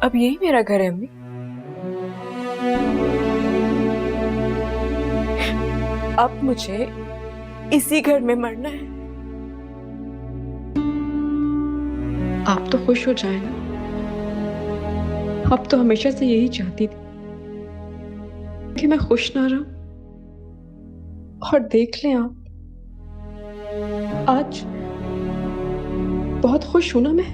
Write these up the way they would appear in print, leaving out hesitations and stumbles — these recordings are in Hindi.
अब यही मेरा घर है अम्मी। अब मुझे इसी घर में मरना है। आप तो खुश हो जाए ना। अब तो हमेशा से यही चाहती थी कि मैं खुश ना रहूं। और देख लें आप, आज बहुत खुश हूं ना मैं।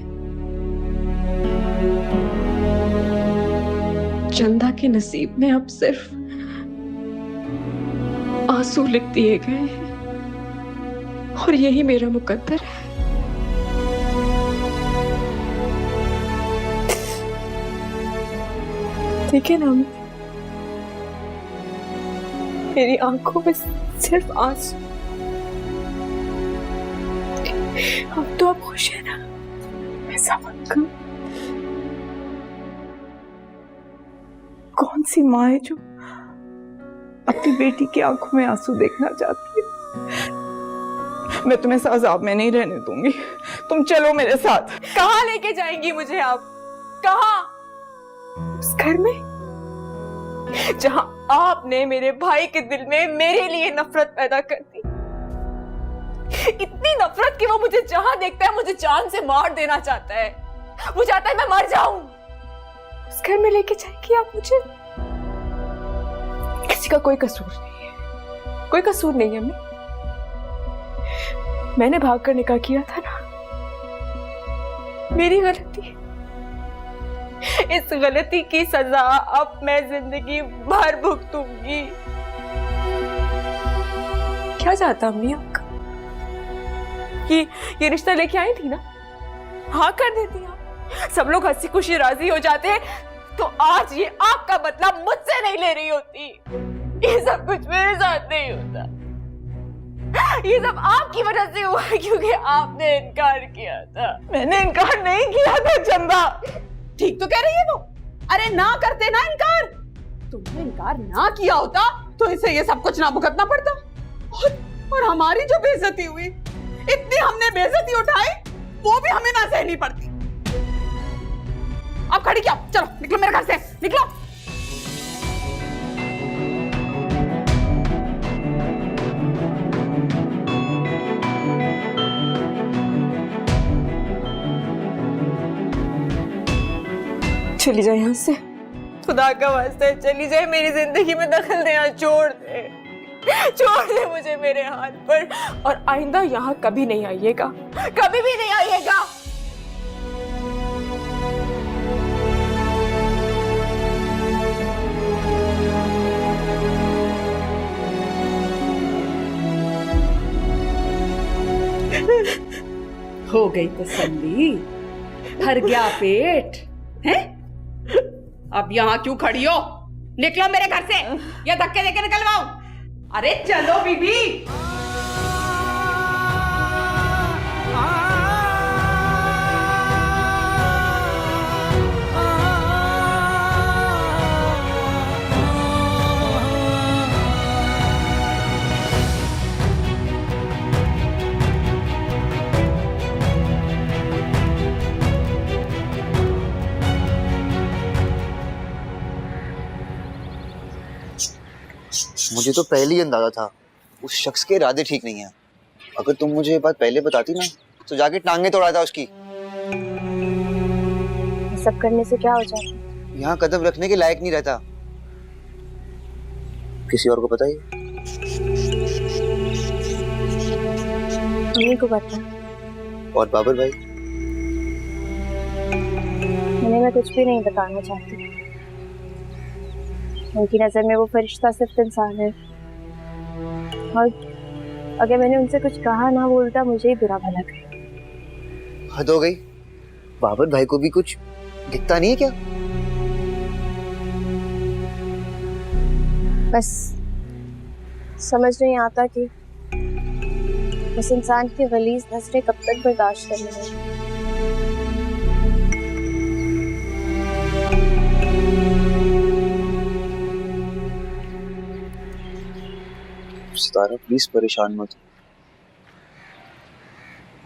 चंदा के नसीब में अब सिर्फ आंसू लिख दिए गए हैं और यही मेरा मुकद्दर है। ठीक है ना अम्मी, मेरी आंखों में सिर्फ आंसू। अब तो आप खुश है ना? ऐसा मत करो। कौन सी माँ है जो अपनी बेटी की आंखों में आंसू देखना चाहती है? मैं तुम्हें इस अजाब में नहीं रहने दूंगी। तुम चलो मेरे साथ। कहाँ लेके जाएंगी मुझे आप? कहाँ? उस घर में जहां आपने मेरे भाई के दिल में मेरे लिए नफरत पैदा कर दी। इतनी नफरत कि वो मुझे जहां देखता है मुझे जान से मार देना चाहता है। वो चाहता है मैं मर जाऊं। उस घर में लेके जाएंगी आप मुझे? किसी का कोई कसूर नहीं है, कोई कसूर नहीं है। मैंने भागकर निकाह किया था ना, मेरी गलती। इस गलती की सजा अब मैं जिंदगी भर भुगतूंगी। क्या चाहता अम्मी आपका? ये रिश्ता लेके आई थी ना, हाँ कर देती आप। सब लोग हंसी खुशी राजी हो जाते तो आज ये आपका बदला मुझसे नहीं ले रही होती। ये सब कुछ मेरे साथ नहीं होता। ये सब आपकी वजह से हुआ क्योंकि आपने इनकार किया था। मैंने इनकार नहीं किया था चंदा। ठीक तो कह रही है वो। अरे ना करते ना इनकार। तुमने इनकार ना किया होता तो इसे ये सब कुछ ना भुगतना पड़ता। और हमारी जो बेइज्जती हुई, इतनी हमने बेइज्जती उठाई, वो भी हमें ना सहनी पड़ती। अब खड़ी क्या? चलो निकलो मेरे घर से, निकलो। चली जाए यहाँ से, खुदा का वास्ता है चली जाए। मेरी जिंदगी में दखल देना छोड़ दे, छोड़ दे मुझे मेरे हाथ पर। और आइंदा यहाँ कभी नहीं आइएगा, कभी भी नहीं आइएगा। हो गई तसल्ली, भर गया पेट है? अब यहाँ क्यों खड़ी हो? निकलो मेरे घर से, या धक्के देके निकलवाऊं? अरे चलो बीबी। मुझे तो पहले ही अंदाजा था उस शख्स के इरादे ठीक नहीं है। अगर तुम मुझे ये बात पहले बताती ना तो जाके टांगे तोड़ा था उसकी। सब करने से क्या हो जाता? यहाँ कदम रखने के लायक नहीं रहता। किसी और को बताइए। मम्मी को बता। और बाबर भाई? मैं कुछ भी नहीं बताना चाहती। उनकी नजर में वो फरिश्ता सिर्फ इंसान है, और अगर मैंने उनसे कुछ कहा ना वो उल्टा मुझे ही बुरा भला कहे। हद हो गई। बाबर भाई को भी कुछ दिखता नहीं है क्या? बस समझ नहीं आता कि उस इंसान की गलीज नजरें कब तक बर्दाश्त करनी है। सितारा प्लीज परेशान मत हो।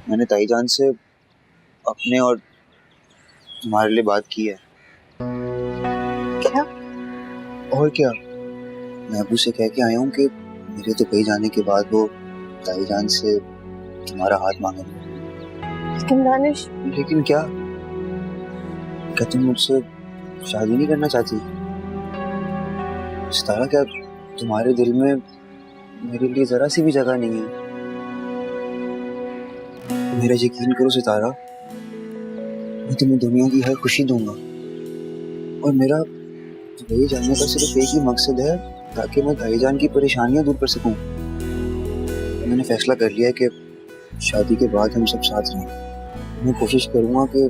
मैंने ताईजान से अपने और तुम्हारे लिए बात की है। क्या? और क्या, मैं अबू से कह के आया हूँ कि मेरे दुबई जाने के बाद वो ताईजान से तुम्हारा हाथ मांगेंगे। लेकिन दानिश, लेकिन क्या तुम मुझसे शादी नहीं करना चाहती? सितारा, क्या तुम्हारे दिल में मेरे लिए जरा सी भी जगह नहीं है? मेरा यकीन करो सितारा, मैं तुम्हें दुनिया की हर खुशी दूंगा, और मेरा दुबई जाने का सिर्फ एक ही मकसद है, ताकि मैं भाईजान की परेशानियां दूर कर सकूं। मैंने फैसला कर लिया है कि शादी के बाद हम सब साथ रहेंगे। मैं कोशिश करूंगा कि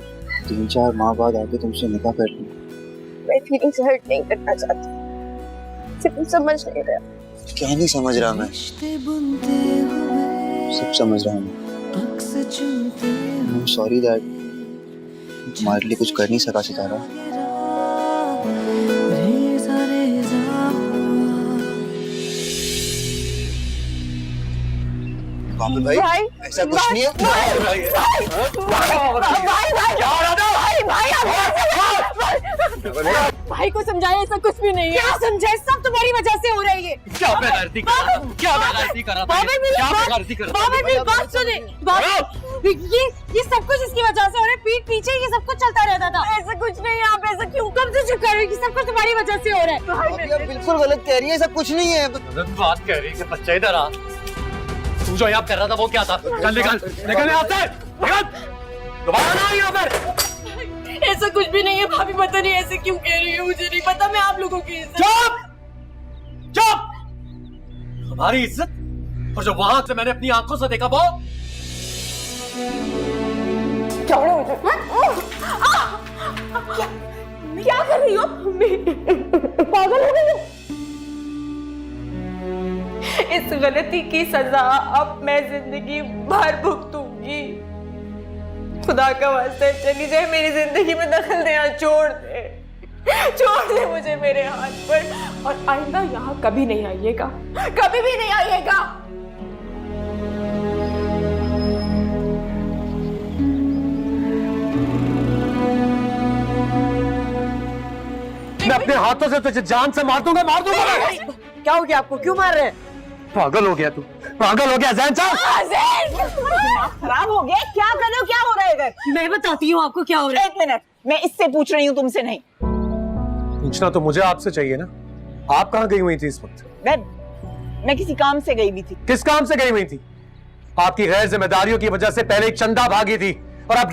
3-4 माह बाद आके तुमसे निकाह कर लूं। मैं फीलिंग्स हर्ट नहीं करना चाहती, सिर्फ तुम समझ नहीं रहे। क्या नहीं समझ रहा मैं? सब समझ रहा हूँ। I'm sorry that तुम्हारे लिए कुछ कर नहीं सका सितारा। बाबुल भाई, ऐसा कुछ नहीं है। भाई को समझाया, ऐसा कुछ भी नहीं है। क्या समझाए? सब तुम्हारी वजह से हो रही है। क्या बेगैरती कर रहा था? क्या बेगैरती कर रहा था? क्या बेगैरती कर रहा था? बाबा मेरी बात सुने। ये सब कुछ इसकी वजह से हो रहा है। पीठ पीछे ये सब कुछ चलता रहता था। ऐसा कुछ नहीं है। आप ऐसा क्यों कब से चुप कर रहे हो कि सब कुछ तुम्हारी वजह से हो रहा है? आप बिल्कुल गलत कह रही है, ऐसा कुछ नहीं है। बात कह रही है कि बच्चा इधर आ। तू जो यहाँ कर रहा था वो क्या था? चल निकल, निकल यहाँ से, निकल, दोबारा ना यहाँ पर। ऐसा कुछ भी नहीं है। भाभी पता नहीं ऐसे क्यों कह रही है, मुझे नहीं पता। मैं आप लोगों की इज्जत। चुप, चुप। हमारी इज्जत, और जो वहां से मैंने अपनी आंखों से देखा वो। छोड़ो मुझे। क्या कर रही हो? पागल हो गई हो? इस गलती की सजा अब मैं जिंदगी भर भुगतूंगी। खुदा का वास्ता चली जाए, मेरी जिंदगी में दखल देना छोड़ दे मुझे मेरे हाथ पर, और आइंदा यहाँ कभी नहीं आइएगा, कभी भी नहीं आइएगा। मैं अपने हाथों से तुझे जान से मार दूंगा, मार दूंगा मैं। क्या हो गया आपको? क्यों मार रहे हैं? पागल हो गया तू, पागल हो गया जैन साहब। खराब हो गया? क्या कर रहे हो? क्या हो रहा है इधर? मैं बताती हूँ आपको क्या हो रहा है। 1 मिनट, मैं इससे पूछ रही हूँ, तुमसे नहीं। पूछना तो मुझे आपसे चाहिए ना। आप कहाँ गई हुई थी इस वक्त? मैं किसी काम से गई हुई थी। किस काम से गई हुई थी? आपकी गैर जिम्मेदारियों की वजह से पहले एक चंदा भागी थी, और अब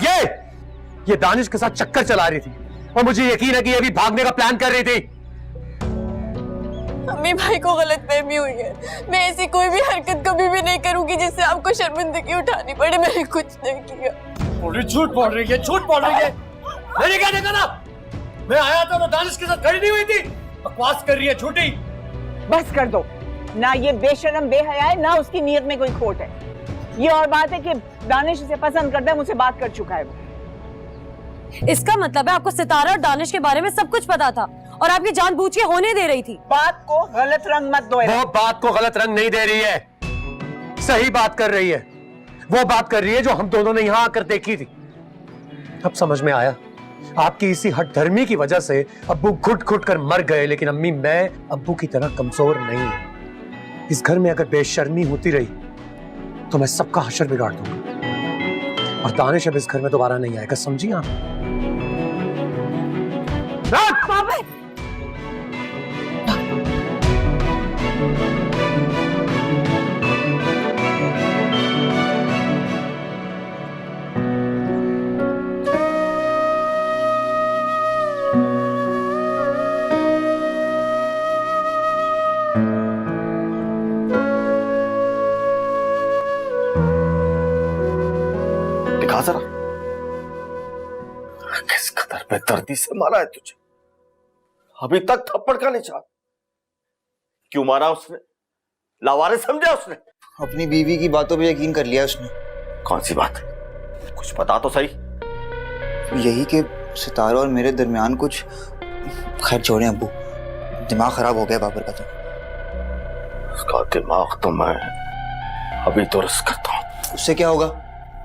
ये दानिश के साथ चक्कर चला रही थी, और मुझे यकीन है कि ये भी भागने का प्लान कर रही थी। अम्मी भाई को गलतफहमी हुई है। मैं ऐसी कोई भी हरकत कभी भी नहीं करूंगी जिससे आपको शर्मिंदगी उठानी पड़े। मैंने कुछ नहीं किया। झूठ बोल रही है, झूठ बोल रही है। मैंने क्या देखा ना? मैं आया था तो दानिश के साथ खड़ी नहीं हुई थी। बकवास कर रही है, झूठी। बस कर दो ना। ये बेशर्म बेहया है ना, उसकी नीयत में कोई खोट है। ये और बात है कि दानिश उसे पसंद करता है, मुझसे बात कर चुका है वो। इसका मतलब है आपको सितारा और दानिश के बारे में सब कुछ पता था, और आपकी जानबूझ के होने दे रही थी। बात को गलत रंग मत दो। वो बात को गलत रंग नहीं दे रही है, सही बात कर रही है। वो बात कर रही है जो हम दोनों ने यहाँ आकर देखी थी। अब समझ में आया, आपकी इसी हठधर्मी की वजह से अब्बू घुट घुट कर मर गए, लेकिन अम्मी मैं अब्बू की तरह कमजोर नहीं। इस घर में अगर बेशर्मी होती रही तो मैं सबका हशर बिगाड़ दूंगा, और दानिश अब इस घर में दोबारा नहीं आएगा, समझी आप? बाबा दिखा जरा, किस कदर बेदर्दी से मारा है तुझे। अभी तक थप्पड़ का निशान। क्यों मारा उसने? लावारिस समझा उसने? अपनी बीवी की बातों पे यकीन कर लिया उसने। कौन सी बात? कुछ बता तो सही। यही कि सितारा और मेरे दरमियान कुछ। खैर छोड़ें अब्बू, दिमाग खराब हो गया बाबर का। तो उसका दिमाग तो मैं अभी दुरुस्त करता हूँ। उससे क्या होगा?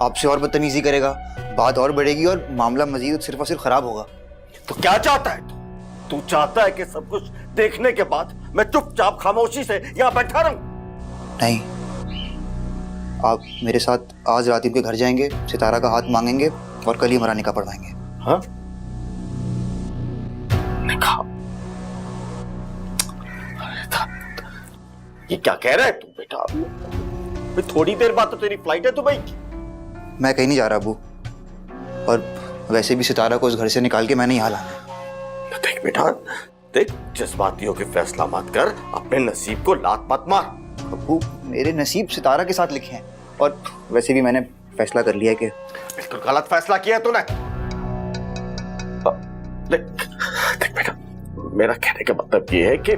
आपसे और बदतमीजी करेगा, बात और बढ़ेगी, और मामला मजीद सिर्फ और सिर्फ खराब होगा। तो क्या चाहता है तू चाहता है कि सब कुछ देखने के बाद मैं चुपचाप खामोशी से यहाँ बैठा रहूं? नहीं, आप मेरे साथ आज रात के घर जाएंगे, सितारा का हाथ मांगेंगे और कल ही हमारा निकाह पढ़वाएंगे। हाँ? निकाह? ये क्या कह रहा है तू बेटा? थोड़ी देर बाद तो तेरी फ्लाइट है दुबई की। मैं कहीं नहीं जा रहा अबू, और वैसे भी सितारा को उस घर से निकाल के मैंने यहाँ लाना है। देख बेटा, देख, जज्बातियों के फैसला मत कर, अपने नसीब को लात मत मार। अबू, मेरे नसीब सितारा के साथ लिखे हैं, और वैसे भी मैंने फैसला कर लिया है कि बिल्कुल गलत फैसला किया तूने। देख देख बेटा, मेरा कहने का मतलब ये है कि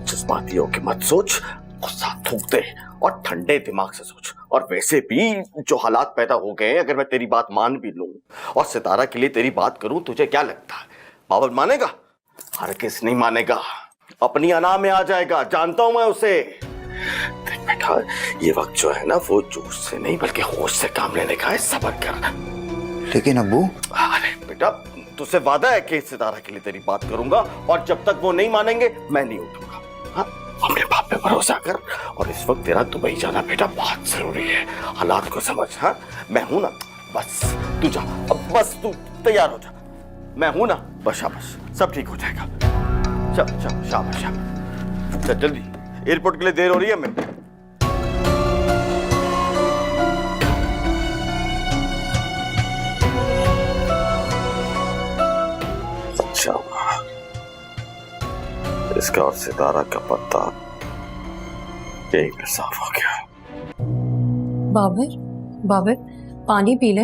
जज्बातियों के मत सोच, गुस्सा थूक दे और ठंडे दिमाग से सोच। और वैसे भी जो हालात पैदा हो गए हैं, अगर मैं तेरी बात मान भी लूं और सितारा के लिए तेरी बात करूं, तुझे क्या लगता है बाबर मानेगा? हरगिज़ नहीं मानेगा, अपनी अना में आ जाएगा, जानता हूं मैं उसे। देख बेटा, ये वक्त जो है ना, वो जोश से नहीं बल्कि होश से काम लेने का है, सब्र कर। लेकिन अबू, अरे बेटा, तुझसे वादा है कि सितारा के लिए तेरी बात करूंगा, और जब तक वो नहीं मानेंगे मैं नहीं उठूंगा। हाँ, अपने बाप पे भरोसा कर। और इस वक्त तेरा दुबई जाना बेटा बहुत जरूरी है, हालात को समझ। हाँ, मैं हूं ना, बस तू जा, अब बस तू तैयार हो जा, मैं हूं ना, बस शाबाश, सब ठीक हो जाएगा। चल चल, शाबाश शाबाश, चल जल्दी, एयरपोर्ट के लिए देर हो रही है मेरे। अच्छा, इसका और सितारा का पत्ता एक में साफ हो गया। बाबर, बाबर, पानी पी ले।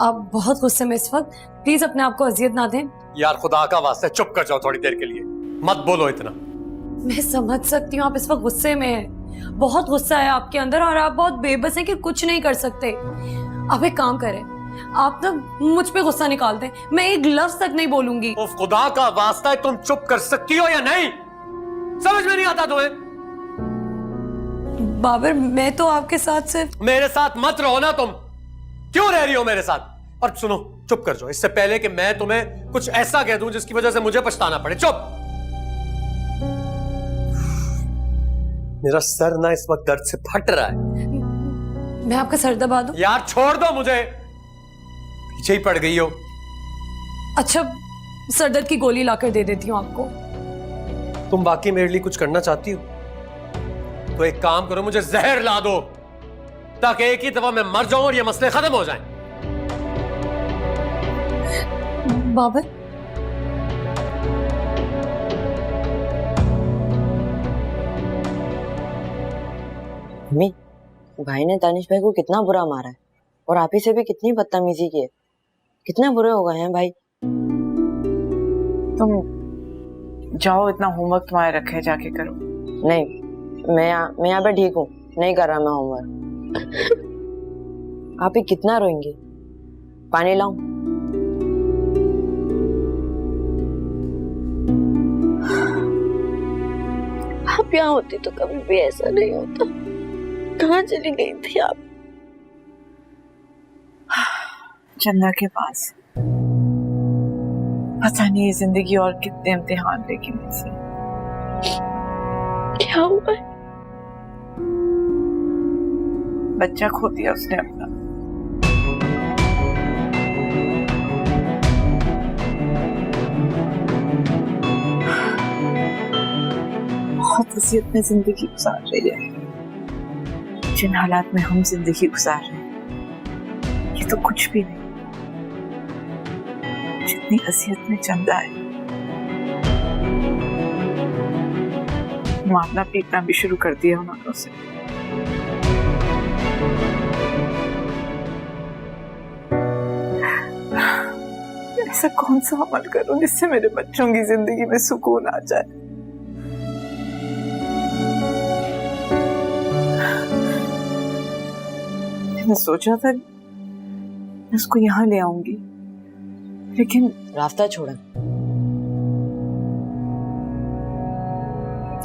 आप बहुत गुस्से में इस वक्त, प्लीज अपने आप को अजियत ना दें। यार खुदा का वास्ते चुप कर जाओ थोड़ी देर के लिए, मत बोलो इतना। मैं समझ सकती हूँ आप इस वक्त गुस्से में हैं, बहुत गुस्सा है आपके अंदर और आप बहुत बेबस हैं कि कुछ नहीं कर सकते। आप एक काम करें, आप ना मुझ पे गुस्सा निकाल दें, मैं एक लफ्ज तक नहीं बोलूंगी। उफ, खुदा का वास्ता है, तुम चुप कर सकती हो या नहीं? समझ में नहीं आता तुम्हें? बाबर, मैं तो आपके साथ सिर्फ। मेरे साथ मत रहो ना तुम, क्यों रह रही हो मेरे साथ? और सुनो, चुप कर जाओ, इससे पहले कि मैं तुम्हें कुछ ऐसा कह दूं जिसकी वजह से मुझे पछताना पड़े। चुप। मेरा सर ना इस वक्त दर्द से फट रहा है। मैं आपका सर दबा दूं? यार छोड़ दो मुझे, पीछे ही पड़ गई हो। अच्छा, सरदर्द की गोली लाकर दे देती हूँ आपको। तुम बाकी मेरे लिए कुछ करना चाहती हो तो एक काम करो, मुझे जहर ला दो ताकि एक ही दफा मैं मर जाऊं और ये मसले खत्म हो जाएं। बाबर, मम्मी, भाई ने दानिश भाई को कितना बुरा मारा है और आप ही से भी कितनी बदतमीजी की है। कितने बुरे हो गए हैं भाई। तुम जाओ, इतना होमवर्क तुम्हारे रखे है, जाके करो। नहीं, मैं यहाँ पे ठीक हूँ, नहीं कर रहा मैं होमवर्क। आप ही कितना रोएंगे? पानी लाऊं? आप यहाँ होती तो कभी भी ऐसा नहीं होता। कहाँ चली गई थी आप? चंदा के पास। पता नहीं ये जिंदगी और कितने इम्तिहान लेगी मुझसे। क्या हुआ है? बच्चा खो दिया उसने अपना। बहुत असियत में जिंदगी गुजार रही है। जिन हालात में हम जिंदगी गुजार रहे हैं, ये तो कुछ भी नहीं जितनी असियत में चंदा है। मारना पीटना भी शुरू कर दिया उन्होंने उसे। ऐसा कौन सा अमल करूं जिससे मेरे बच्चों की जिंदगी में सुकून आ जाए। मैंने सोचा था मैं उसको यहाँ ले आऊंगी, लेकिन रास्ता छोड़ा।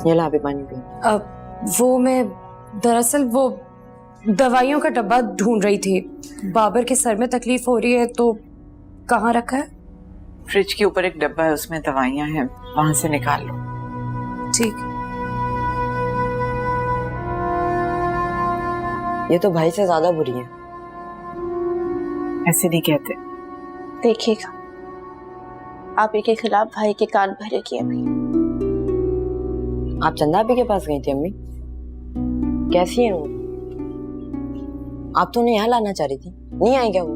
ये ला अभी पानी पी। वो मैं दरअसल वो दवाइयों का डब्बा ढूंढ रही थी। बाबर के सर में तकलीफ हो रही है तो कहाँ रखा है? फ्रिज के ऊपर एक डब्बा है, उसमें दवाइयां हैं, वहां से निकाल लो। ठीक। ये तो भाई से ज्यादा बुरी है। ऐसे नहीं कहते। देखिएगा, आप ही के खिलाफ भाई के कान भरे किए अभी। आप चंदा आपी के पास गई थी अम्मी? कैसी है वो? आप तो उन्हें यहाँ लाना चाह रही थी, नहीं आई क्या वो?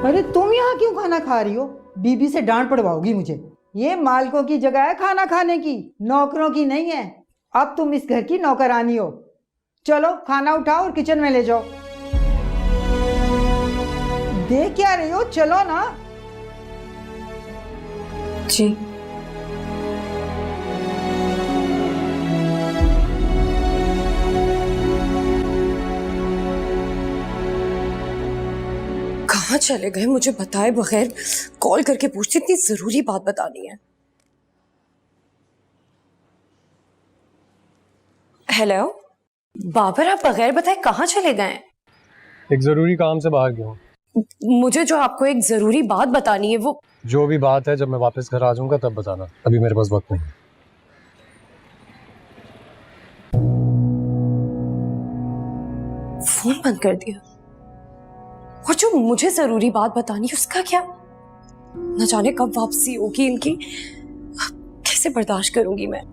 अरे तुम यहाँ क्यों खाना खा रही हो? बीबी से डांट पड़वाओगी मुझे। ये मालकों की जगह है खाना खाने की, नौकरों की नहीं है। अब तुम इस घर की नौकरानी हो। चलो खाना उठाओ और किचन में ले जाओ। देख क्या रही हो, चलो ना। जी। कहाँ चले गए मुझे बताए बगैर? कॉल करके पूछती, इतनी जरूरी बात बतानी है। हेलो बाबर, आप बगैर बताए कहाँ चले गए? एक जरूरी काम से बाहर गया हूँ। मुझे जो आपको एक जरूरी बात बतानी है वो जो भी बात है जब मैं वापस घर आ जाऊंगा तब बताना, अभी मेरे पास वक्त नहीं। फोन बंद कर दिया। और जो मुझे जरूरी बात बतानी है उसका क्या? न जाने कब वापसी होगी इनकी, कैसे बर्दाश्त करूंगी मैं?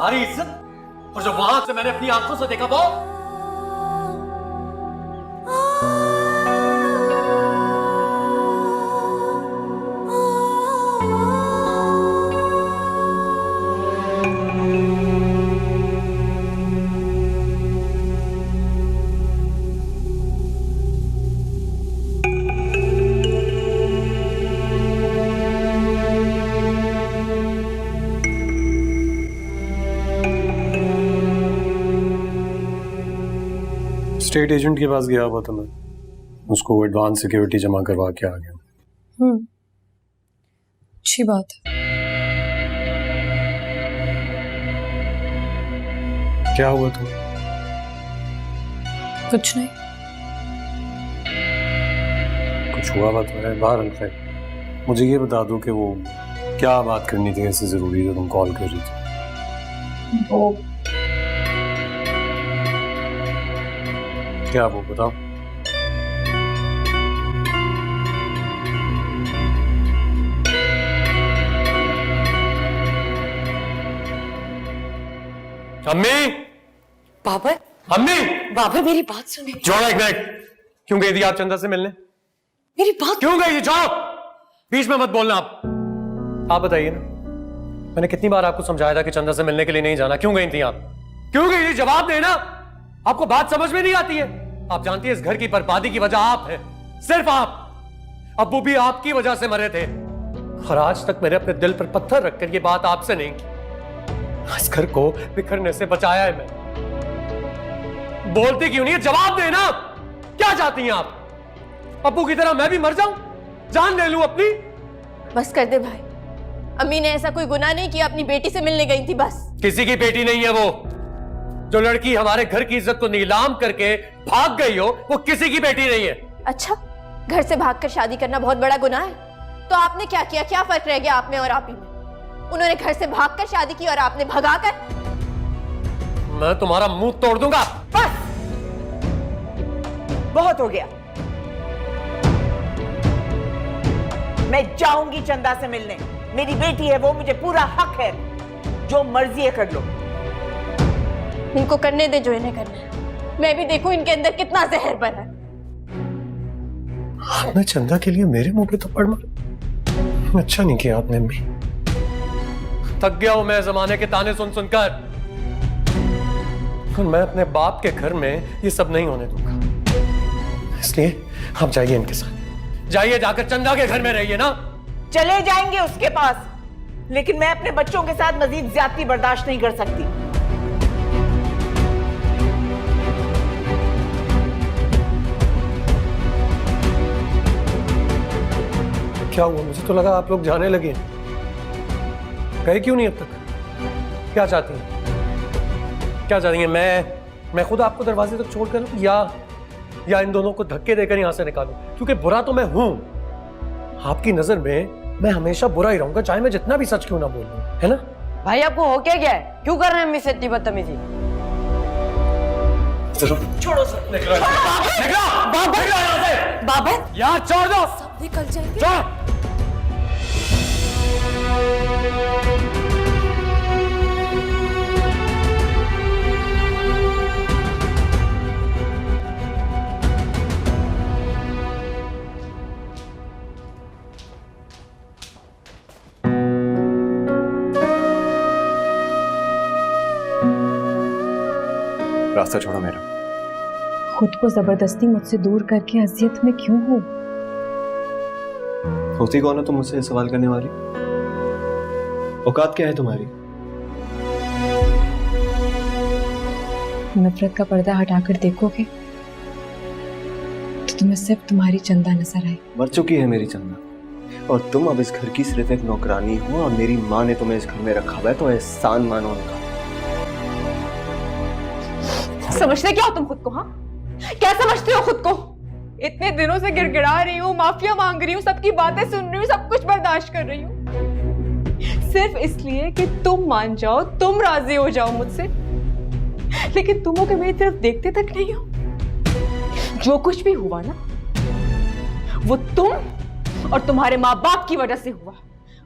हमारी इज्जत और जो वहां से मैंने अपनी आंखों से देखा वो स्टेट एजेंट के पास गया हुआ था मैं, उसको एडवांस सिक्योरिटी जमा करवा के आ गया। अच्छी बात है। क्या हुआ तुम? कुछ नहीं। कुछ हुआ बात है बाहर अंकल। मुझे ये बता दो कि वो क्या बात करनी थी ऐसे जरूरी जो तुम कॉल कर रही थी? वो क्या वो बताओ। अम्मी, बाबर, अम्मी, बाबर मेरी बात सुने। जाओ एक मिनट। क्यों गई थी आप चंदा से मिलने? मेरी बात क्यों गई थी? जाओ, बीच में मत बोलना। आप बताइए ना, मैंने कितनी बार आपको समझाया था कि चंदा से मिलने के लिए नहीं जाना। क्यों गई थी आप? क्यों गई थी? जवाब देना। आपको बात समझ में नहीं आती है? आप जानती है इस घर की बर्बादी की वजह आप है, सिर्फ आप। अब्बू भी आपकी वजह से मरे थे और आज तक मैंने अपने दिल पर पत्थर रखकर ये बात आपसे नहीं की। इस घर को बिखरने से बचाया है मैं। बोलती क्यों नहीं है? जवाब देना। क्या चाहती हैं आप? अब्बू की तरह मैं भी मर जाऊं, जान ले लूं अपनी? बस कर दे भाई, अम्मी ने ऐसा कोई गुनाह नहीं किया, अपनी बेटी से मिलने गई थी बस। किसी की बेटी नहीं है वो। जो लड़की हमारे घर की इज्जत को नीलाम करके भाग गई हो वो किसी की बेटी नहीं है। अच्छा, घर से भागकर शादी करना बहुत बड़ा गुनाह है? तो आपने क्या किया? क्या फर्क रह गया आप में और आप ही में? उन्होंने घर से भागकर शादी की और आपने भगाकर। मैं तुम्हारा मुंह तोड़ दूंगा। बस बहुत हो गया। मैं जाऊंगी चंदा से मिलने। मेरी बेटी है वो, मुझे पूरा हक है। जो मर्जी है कर लो। इनको करने दे जो इन्हें करना है। मैं भी देखूं इनके अंदर कितना जहर भरा है। आपने चंदा के लिए मेरे मुंह पे थप्पड़ मारा। अच्छा नहीं किया आपने भी। थक गया हूं मैं जमाने के ताने सुन सुनकर। और मैं अपने बाप के घर में ये सब नहीं होने दूंगा। इसलिए आप जाइए इनके साथ। जाइए, जाकर चंदा के घर में रहिए ना। चले जाएंगे उसके पास, लेकिन मैं अपने बच्चों के साथ मजीद ज्यादती बर्दाश्त नहीं कर सकती। क्या हुआ? मुझे तो लगा आप लोग जाने लगे। गए क्यों नहीं अब तक? क्या चाहती हैं? क्या चाहती हैं? मैं खुद आपको दरवाजे तक छोड़ कर या इन दोनों को धक्के देकर यहाँ से निकालूं? क्योंकि बुरा तो मैं हूं। आपकी नजर में मैं हमेशा बुरा ही रहूंगा, चाहे मैं जितना भी सच क्यों ना बोल लूं, है ना? भाई आपको हो क्या गया है? क्यों कर रहे हैं अम्मी से इतनी बदतमीजी? छोड़ो सर। निकलो यहाँ से। बाबा यार छोड़ दो। सब निकल जाएंगे। छोड़। रास्ता छोड़ो मेरा। खुद को जबरदस्ती मुझसे दूर करके अजियत में क्यों हो? होती कौन है तुम मुझसे सवाल करने वाली? औकात क्या है तुम्हारी? नफरत का पर्दा हटाकर देखोगे तो तुम्हें सिर्फ तुम्हारी चंदा नजर आए। मर चुकी है मेरी चंदा, और तुम अब इस घर की सिर्फ एक नौकरानी हो, और मेरी माँ ने तुम्हें इस घर में रखा हुआ है, तो एहसान मानो उनका। समझते क्या हो तुम खुद को? हाँ, क्या समझते हो खुद को? इतने दिनों से गिड़गिड़ा रही हूँ, माफिया मांग रही हूँ, सबकी बातें सुन रही हूँ, सब कुछ बर्दाश्त कर रही हूँ, सिर्फ इसलिए कि तुम मान जाओ, तुम राजी हो जाओ मुझसे। लेकिन तुम लोग मेरी तरफ देखते तक नहीं हो। जो कुछ भी हुआ ना, वो तुम और तुम्हारे माँ बाप की वजह से हुआ।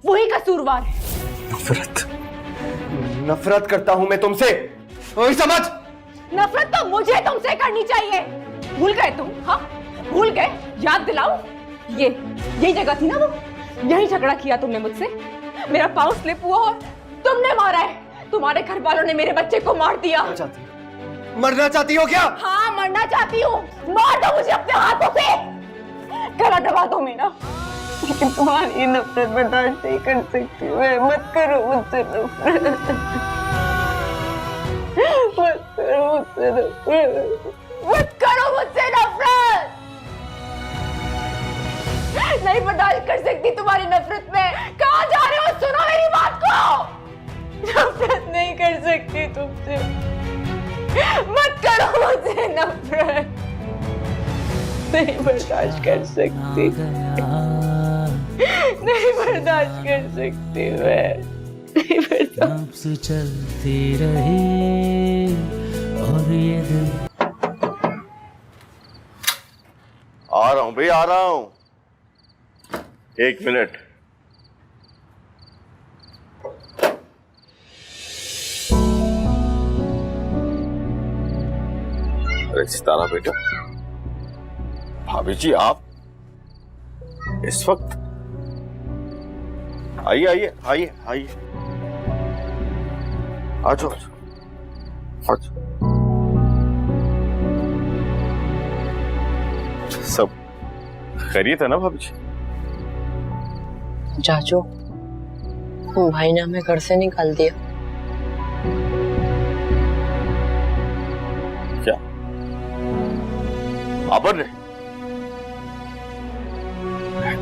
वही कसूरवार है। नफरत करता हूं मैं तुमसे, वही समझ। नफरत तो मुझे तुमसे करनी चाहिए। भूल गए तुम? हाँ, भूल गए? याद दिलाओ। यही जगह थी ना वो, यही झगड़ा किया तुमने मुझसे। मेरा पाँव स्लिप हुआ और तुमने मारा है। तुम्हारे घर वालों ने मेरे बच्चे को मार दिया। मरना चाहती हो क्या? हाँ, मरना चाहती हूँ। मार दो मुझे अपने हाथों से, गला दबा दो मेरा। लेकिन तुम्हारी नफरत बर्दाश्त नहीं कर सकती मैं। मत करो मुझसे नफरत, मत करो मुझसे नफरत, मत करो मुझसे नफरत। नहीं बर्दाश्त कर सकती तुम्हारी नफरत में। कहाँ जा रहे हो? सुनो मेरी बात को। नफरत नहीं कर सकती तुमसे। मत करो मुझसे नफरत। नहीं बर्दाश्त कर सकती, नहीं बर्दाश्त कर सकती मैं, नहीं बर्दाश्त। चलती रही और ये दिल। आ रहा हूं भाई, आ रहा हूं। 1 मिनट। अरे सितारा बेटा, भाभी जी आप इस वक्त? आइए आइए आइए आइए, आ जाओ आ जाओ। सब खैरियत है ना भाभी जी? चाचू, भाई ने हमें घर से निकाल दिया। क्या बाबर ने?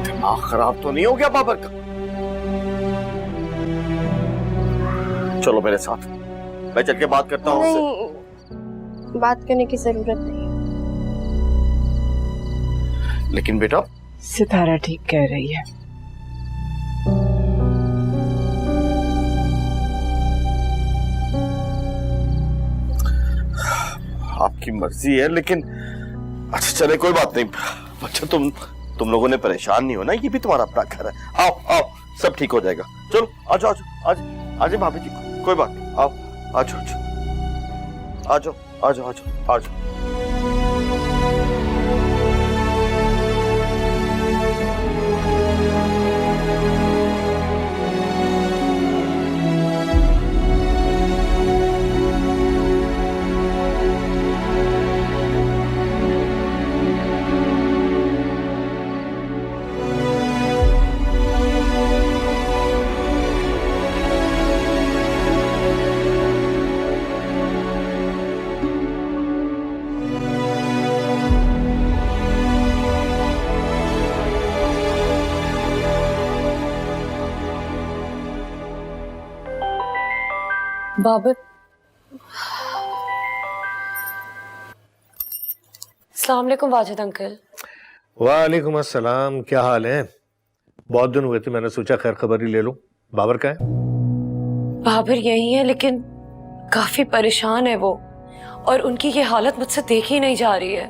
दिमाग खराब तो नहीं हो गया बाबर का? चलो मेरे साथ, मैं चल के बात करता हूँ उससे। नहीं, बात करने की जरूरत नहीं। लेकिन बेटा, सितारा ठीक कह रही है। आपकी मर्जी है, लेकिन अच्छा चले, कोई बात नहीं। अच्छा तुम लोगों ने परेशान नहीं होना, ये भी तुम्हारा अपना घर है। आओ आओ, सब ठीक हो जाएगा। चलो आ जाओ आ जाओ भाभी जी, कोई बात नहीं, आओ आ जाओ आ जाओ आ जाओ आ जाओ आ जाओ। बाबर, अस्सलाम वालेकुम वाजिद अंकल। वालेकुम अस्सलाम, क्या हाल है? बहुत दिन हुए थे, मैंने सोचा खैर खबर ही ले लूं। बाबर का है? बाबर यही है, लेकिन काफी परेशान है वो, और उनकी ये हालत मुझसे देखी नहीं जा रही है।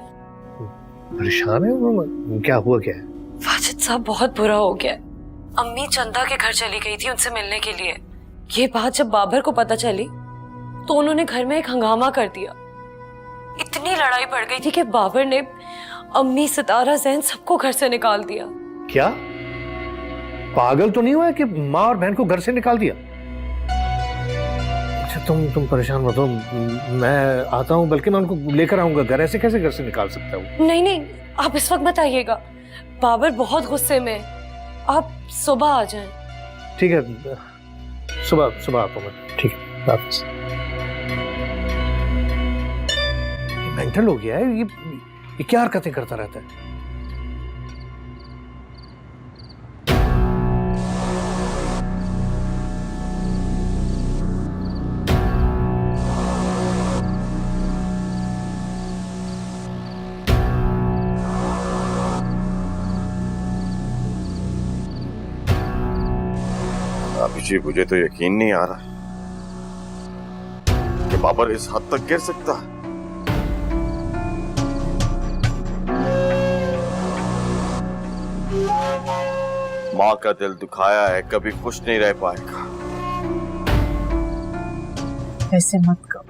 परेशान है वो? क्या हुआ क्या है? वाजिद साहब बहुत बुरा हो गया। अम्मी चंदा के घर चली गई थी उनसे मिलने के लिए। ये बात जब बाबर को पता चली तो उन्होंने घर में एक हंगामा कर दिया। इतनी लड़ाई बढ़ गई थी कि बाबर ने अम्मी, सितारा, जैन सबको घर से निकाल दिया। क्या पागल तो नहीं हुआ है कि माँ और बहन को घर से निकाल दिया? अच्छा तुम परेशान मत हो, मैं आता हूँ, बल्कि मैं उनको लेकर आऊंगा घर। ऐसे कैसे घर से निकाल सकता हूँ? नहीं नहीं, आप इस वक्त बताइएगा, बाबर बहुत गुस्से में। आप सुबह आ जाएं। ठीक है, सुबह आता हूँ मैं। ठीक है, वापस। मेंटल हो गया है ये क्या हरकतें करता रहता है? अभी जी मुझे तो यकीन नहीं आ रहा कि बाबर इस हद तक गिर सकता है। माँ का दिल दुखाया है, कभी खुश नहीं रह पाएगा। ऐसे मत कहो,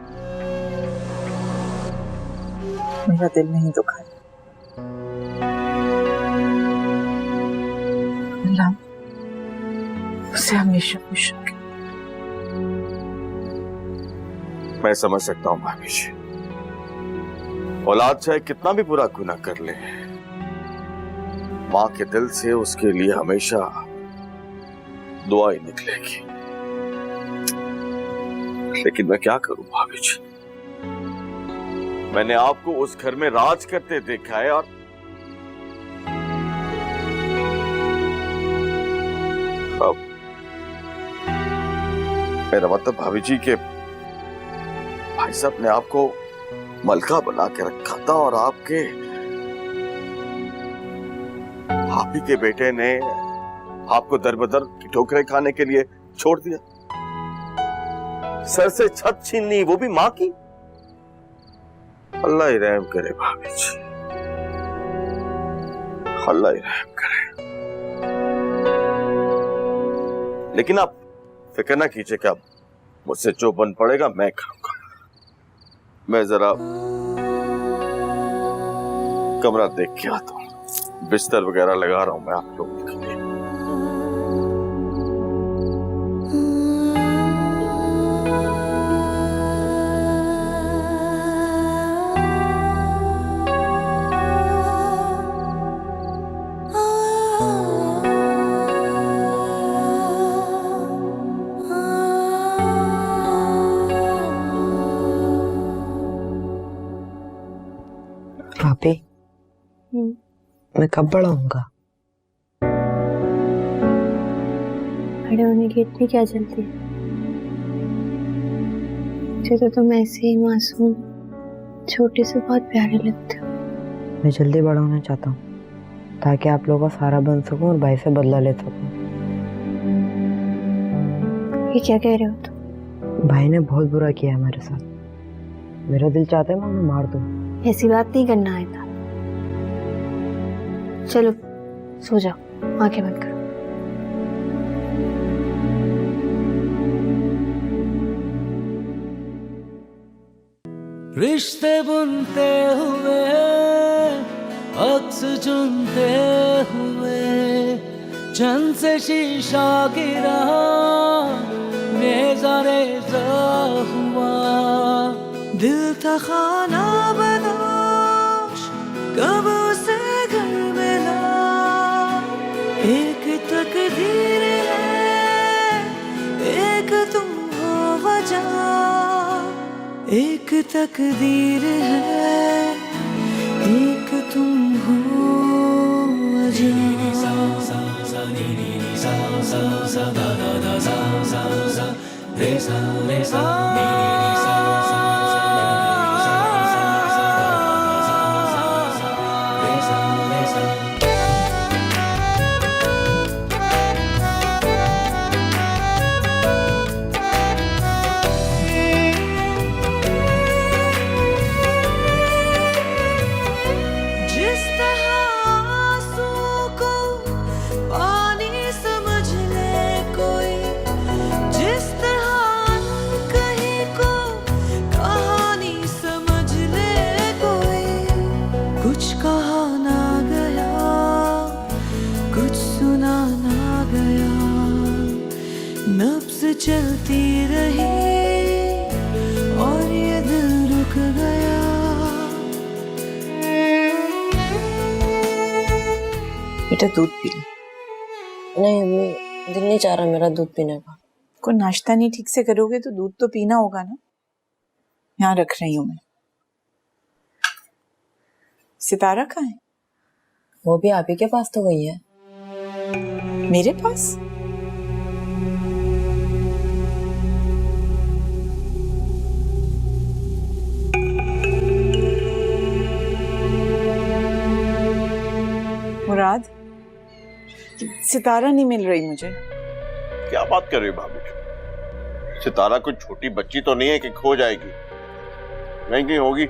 मेरा दिल नहीं दुखाया। अल्लाह उसे हमेशा खुश रखे। मैं समझ सकता हूँ भाभी जी, औलाद चाहे कितना भी बुरा गुनाह कर ले, माँ के दिल से उसके लिए हमेशा दुआ ही निकलेगी। लेकिन मैं क्या करूं भाभी जी, मैंने आपको उस घर में राज करते देखा है, और अब मेरा मतलब भाभी जी के भाई साहब ने आपको मलका बना के रखा था, और आपके आप ही के बेटे ने आपको दर बदर की ठोकरें खाने के लिए छोड़ दिया। सर से छत छीन ली, वो भी मां की। अल्लाह ही रहम करे भाभी जी, अल्लाह ही रहम करे। लेकिन आप फिक्र ना कीजिए कि अब मुझसे जो बन पड़ेगा मैं करूंगा। मैं जरा कमरा देख के आता हूँ, बिस्तर वगैरह लगा रहा हूं मैं आप लोगों के लिए। भाभी, मैं कब बड़ा होऊंगा? बड़े होने की इतनी क्या जल्दी? मुझे तो तुम ऐसे ही मासूम, छोटे से बहुत प्यारे लगते हो। मैं जल्दी बड़ा होना चाहता हूँ ताकि आप लोगों का सहारा बन सकूं और भाई से बदला ले सकूं। ये क्या कह रहे हो तुम? भाई ने बहुत बुरा किया है मेरे साथ। मेरा दिल चाहता है मैं उन्हें मार दूं। ऐसी बात नहीं करना आया था। चलो सो जाओ, आंखें बंद करो। रिश्ते बुनते हुए अक्स चुनते हुए चंद से शीशा गिरा, रेजा रेजा हुआ, दिल था खाना बदोश, कब उसे घर मिला, एक तकदीर है, एक तुम हो वजह, एक तकदीर है, एक तुम हो वजह। जिस तरह आंसू को पानी समझ ले कोई, जिस तरह कहीं को कहानी समझ ले कोई, कुछ कहा ना गया, कुछ सुना ना गया, नब्ज़ चलती रही और ये दिल रुक गया। बेटा दूध पी ले। नहीं अम्मी, दिल नहीं चाह रहा मेरा दूध पीने का। को नाश्ता नहीं ठीक से करोगे तो दूध तो पीना होगा ना। यहाँ रख रही हूँ मैं। सितारा कहाँ है? वो भी आप ही के पास तो गई है। मेरे पास? मुराद, सितारा नहीं मिल रही मुझे। क्या बात कर रही हो भाभी? सितारा कोई छोटी बच्ची तो नहीं है कि खो जाएगी। कहीं कहीं होगी।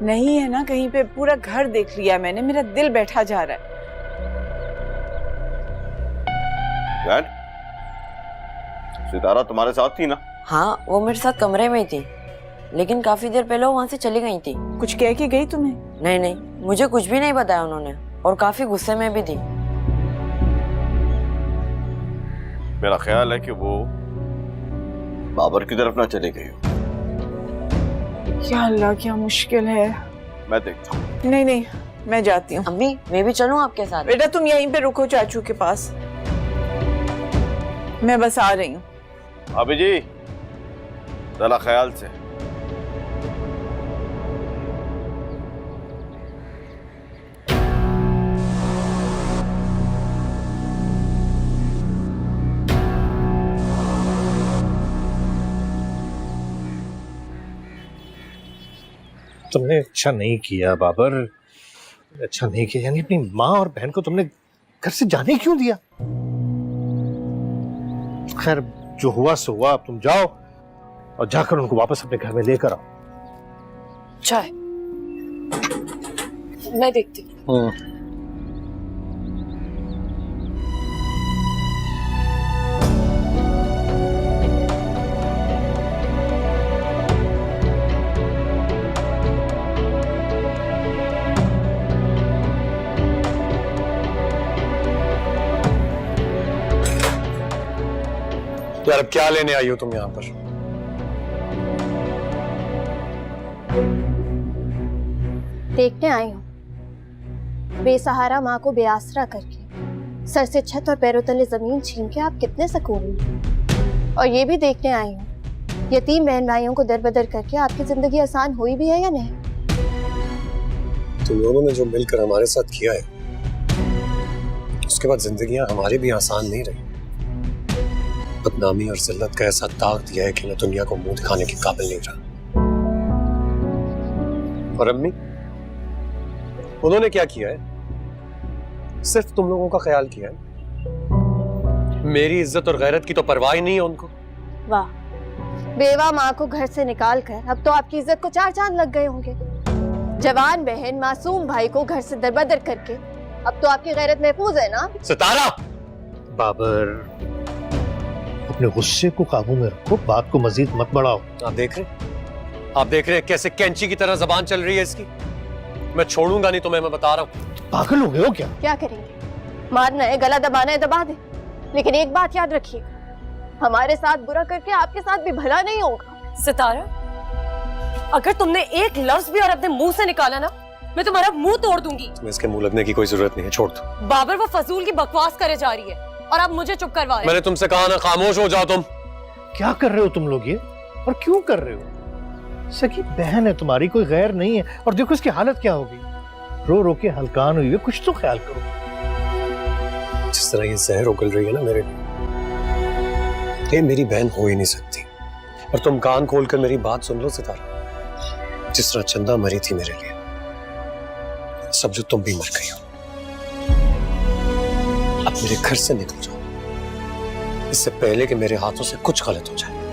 नहीं है ना कहीं पे। पूरा घर देख लिया मैंने, मेरा दिल बैठा जा रहा है। यार, सितारा तुम्हारे साथ थी ना? हाँ, वो मेरे साथ कमरे में ही थी, लेकिन काफी देर पहले वो वहाँ से चली गई थी। कुछ कह के गई तुम्हें? नहीं नहीं, मुझे कुछ भी नहीं बताया उन्होंने, और काफी गुस्से में भी थी। मेरा ख्याल है कि वो बाबर की तरफ ना चली गई हो। क्या अल्लाह, क्या मुश्किल है। मैं देखता हूँ। नहीं नहीं, मैं जाती हूँ। अम्मी, मैं भी चलूँ आपके साथ? बेटा तुम यहीं पे रुको चाचू के पास, मैं बस आ रही हूँ। अभी जी जरा ख्याल से। तुमने अच्छा नहीं किया बाबर, अच्छा नहीं किया। यानी अपनी माँ और बहन को तुमने घर से जाने क्यों दिया? खैर जो हुआ सो हुआ, अब तुम जाओ और जाकर उनको वापस अपने घर में लेकर आओ। चाय मैं देखती हूँ। यार अब क्या लेने आई हो तुम यहाँ पर? देखने आई हूँ बेसहारा माँ को बेआसरा करके, सर से छत और पैरों तले जमीन छीन के आप कितने सुकून में। और ये भी देखने आई हूँ यतीम बहन भाइयों को दरबदर करके आपकी जिंदगी आसान हुई भी है या नहीं। तुम लोगों ने जो मिलकर हमारे साथ किया है, उसके बाद जिंदगियां हमारी भी आसान नहीं रही। बदनामी और जिल्लत का ऐसा दाग दिया है कि मैं दुनिया को मुंह दिखाने के काबिल नहीं रहा। और अम्मी, उन्होंने क्या किया है? सिर्फ तुम लोगों का ख्याल किया है। मेरी इज्जत और गैरत की तो परवाह ही नहीं है उनको। वाह, बेवा माँ को घर से निकाल कर अब तो आपकी इज्जत को चार चांद लग गए होंगे। जवान बहन मासूम भाई को घर से दरबदर करके अब तो आपकी गैरत महफूज है ना? सितारा, बाबर, अपने गुस्से को काबू में रखो, बात को मजीद मत बढ़ाओ। आप देख रहे हैं कैसे कैंची की तरह जबान चल रही है इसकी। मैं छोड़ूंगा नहीं तुम्हें, मैं बता रहा हूँ। पागल हो गए हो क्या? क्या करेंगे? मारना है, गला दबाना है, दबा दे। लेकिन एक बात याद रखिए, हमारे साथ बुरा करके आपके साथ भी भला नहीं होगा। सितारा, अगर तुमने एक लफ्ज भी और अपने मुंह से निकाला ना, मैं तुम्हारा मुंह तोड़ दूंगी। तुम्हें इसके मुंह लगने की कोई जरूरत नहीं है, छोड़ दो। बाबर, वो फजूल की बकवास करे जा रही है और आप मुझे चुप करवा रहे हैं। मैंने तुमसे कहा ना, खामोश हो जाओ तुम। क्या कर रहे हो तुम लोग ये, और क्यों कर रहे हो? सगी बहन है तुम्हारी, कोई गैर नहीं है। और देखो इसकी हालत क्या हो गई, रो रो के हलकान हुई है। कुछ तो ख्याल करो। जिस तरह ये जहर उगल रही है ना मेरे, ये मेरी बहन हो ही नहीं सकती। और तुम कान खोलकर मेरी बात सुन लो सितारा, जिस तरह चंदा मरी थी मेरे लिए, समझो तुम भी मर गई हो। अब मेरे घर से निकल जाओ, इससे पहले कि मेरे हाथों से कुछ गलत हो जाए।